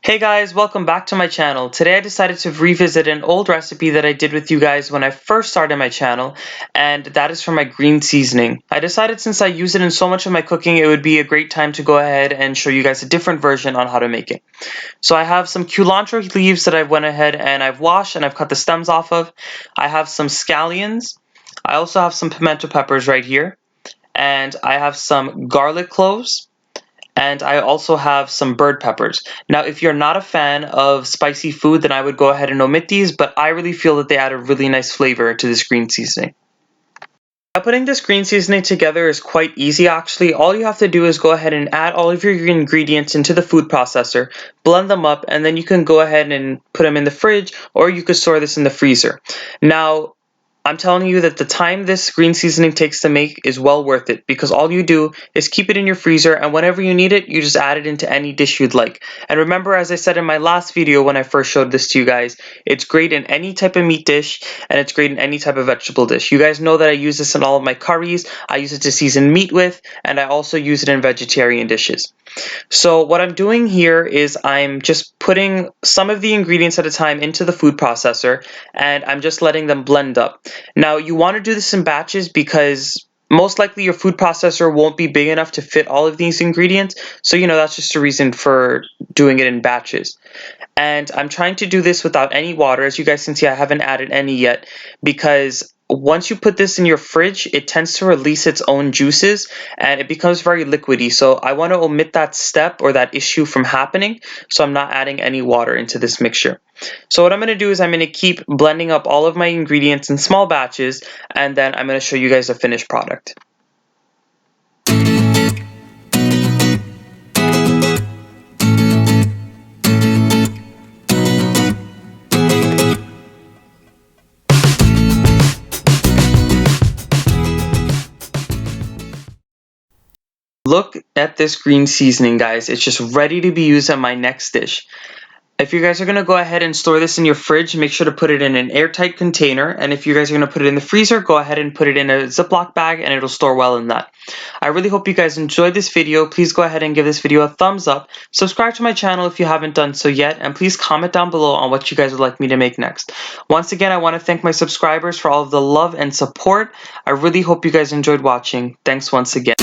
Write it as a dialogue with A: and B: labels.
A: Hey guys, welcome back to my channel. Today I decided to revisit an old recipe that I did with you guys when I first started my channel, and that is for my green seasoning. I decided since I use it in so much of my cooking, it would be a great time to go ahead and show you guys a different version on how to make it. So I have some culantro leaves that I've went ahead and I've washed and I've cut the stems off of. I have some scallions. I also have some pimento peppers right here, and I have some garlic cloves. And I also have some bird peppers. Now, if you're not a fan of spicy food, then I would go ahead and omit these, but I really feel that they add a really nice flavor to this green seasoning. Now, putting this green seasoning together is quite easy actually. All you have to do is go ahead and add all of your ingredients into the food processor, blend them up, and then you can go ahead and put them in the fridge, or you could store this in the freezer. Now, I'm telling you that the time this green seasoning takes to make is well worth it, because all you do is keep it in your freezer, and whenever you need it, you just add it into any dish you'd like. And remember, as I said in my last video when I first showed this to you guys, it's great in any type of meat dish, and it's great in any type of vegetable dish. You guys know that I use this in all of my curries, I use it to season meat with, and I also use it in vegetarian dishes. So what I'm doing here is I'm just putting some of the ingredients at a time into the food processor, and I'm just letting them blend up. Now, you want to do this in batches because most likely your food processor won't be big enough to fit all of these ingredients. So, that's just a reason for doing it in batches. And I'm trying to do this without any water. As you guys can see, I haven't added any yet, because once you put this in your fridge, it tends to release its own juices and it becomes very liquidy. So I want to omit that step or that issue from happening. So I'm not adding any water into this mixture. So what I'm going to do is I'm going to keep blending up all of my ingredients in small batches, and then I'm going to show you guys the finished product. Look at this green seasoning, guys. It's just ready to be used on my next dish. If you guys are going to go ahead and store this in your fridge, make sure to put it in an airtight container. And if you guys are going to put it in the freezer, go ahead and put it in a Ziploc bag and it'll store well in that. I really hope you guys enjoyed this video. Please go ahead and give this video a thumbs up. Subscribe to my channel if you haven't done so yet. And please comment down below on what you guys would like me to make next. Once again, I want to thank my subscribers for all of the love and support. I really hope you guys enjoyed watching. Thanks once again.